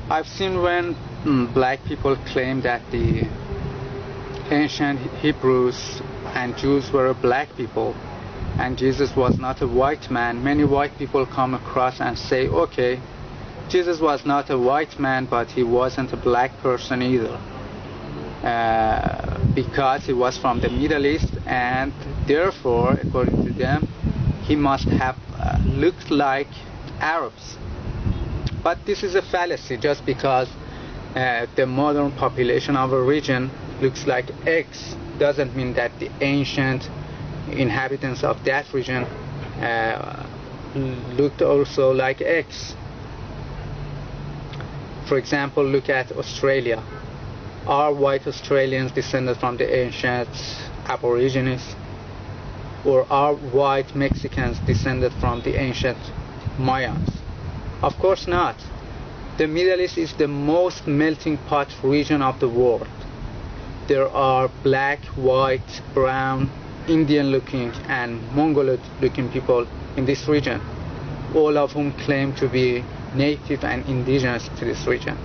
I've seen when black people claim that the ancient Hebrews and Jews were black people and Jesus was not a white man. Many white people come across and say, okay, Jesus was not a white man, but he wasn't a black person either, because he was from the Middle East, and therefore, according to them, he must have looked like Arabs. But this is a fallacy. Just because the modern population of a region looks like X doesn't mean that the ancient inhabitants of that region looked also like X. For example, look at Australia. Are white Australians descended from the ancient Aborigines? Or are white Mexicans descended from the ancient Mayans? Of course not. The Middle East is the most melting pot region of the world. There are black, white, brown, Indian-looking and Mongoloid-looking people in this region, all of whom claim to be native and indigenous to this region.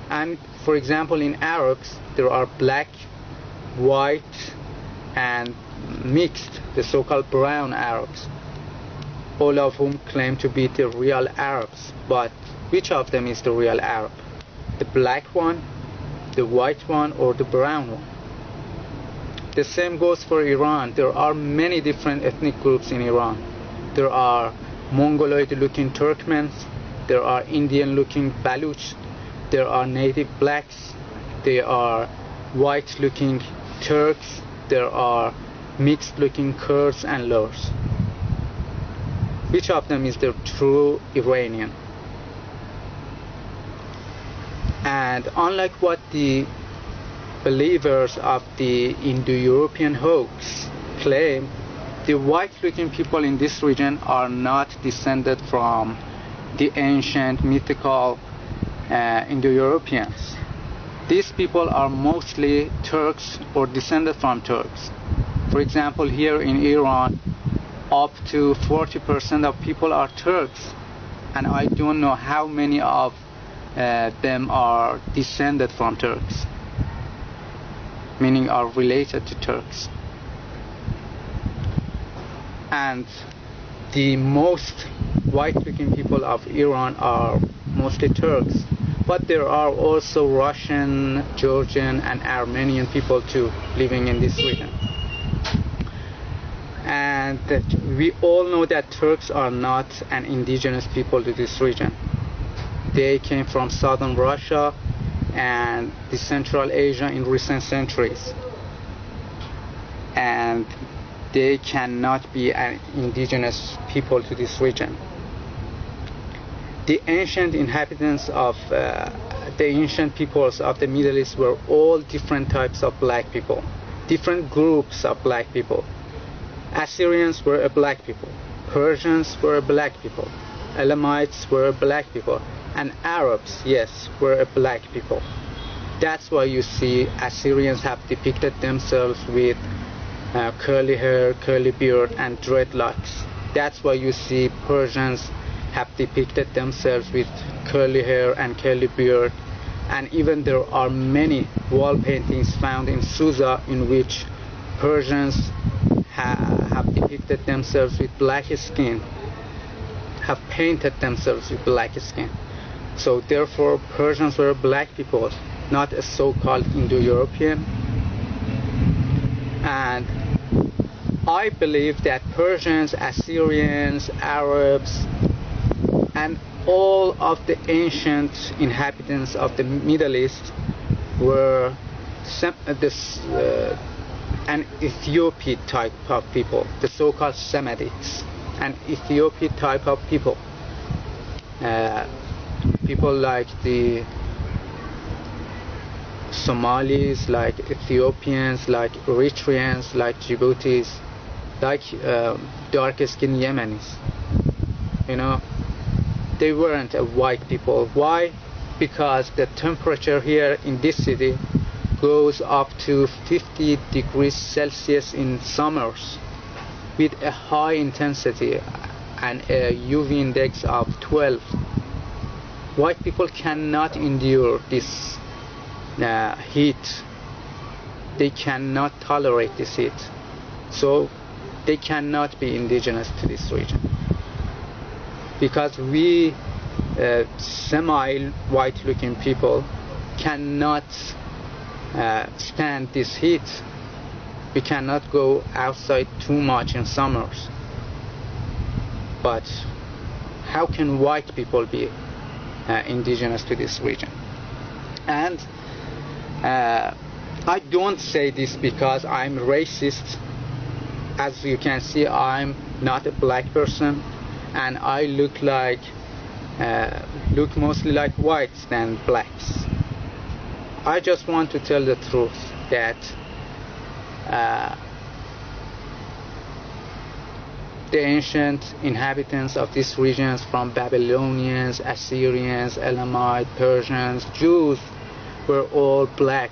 And for example, in Arabs, there are black, white, and mixed, the so-called brown Arabs, all of whom claim to be the real Arabs. But which of them is the real Arab? The black one, the white one, or the brown one? The same goes for Iran. There are many different ethnic groups in Iran. There are Mongoloid-looking Turkmens, there are Indian-looking Baluch, there are native blacks, there are white-looking Turks, there are mixed-looking Kurds and Lurs. Which of them is the true Iranian? And unlike what the believers of the Indo-European hoax claim, the white-looking people in this region are not descended from the ancient mythical Indo-Europeans. These people are mostly Turks or descended from Turks. For example, here in Iran, up to 40% of people are Turks, and I don't know how many of them are descended from Turks, meaning are related to Turks. And the most white-looking people of Iran are mostly Turks, but there are also Russian, Georgian, and Armenian people too living in this region. And we all know that Turks are not an indigenous people to this region. They came from southern Russia and the Central Asia in recent centuries, and they cannot be an indigenous people to this region. The ancient inhabitants of the ancient peoples of the Middle East were all different types of black people, different groups of black people. Assyrians were a black people, Persians were a black people, Elamites were a black people, and Arabs, yes, were a black people. That's why you see Assyrians have depicted themselves with curly hair, curly beard, and dreadlocks. That's why you see Persians have depicted themselves with curly hair and curly beard. And even there are many wall paintings found in Susa in which Persians have depicted themselves with black skin, have painted themselves with black skin. So therefore, Persians were black people, not a so-called Indo-European. And I believe that Persians, Assyrians, Arabs, and all of the ancient inhabitants of the Middle East were an Ethiopian type of people, the so-called Semites, an Ethiopian type of people. People like the Somalis, like Ethiopians, like Eritreans, like Djiboutis, like dark-skinned Yemenis. You know, they weren't a white people. Why? Because the temperature here in this city goes up to 50 degrees Celsius in summers with a high intensity and a UV index of 12. white people cannot endure this heat. They cannot tolerate this heat, so they cannot be indigenous to this region. Because we semi-white looking people cannot stand this heat. We cannot go outside too much in summers. But how can white people be indigenous to this region? And I don't say this because I'm racist. As you can see, I'm not a black person, and I look mostly like whites than blacks. I just want to tell the truth that the ancient inhabitants of these regions, from Babylonians, Assyrians, Elamite, Persians, Jews, were all black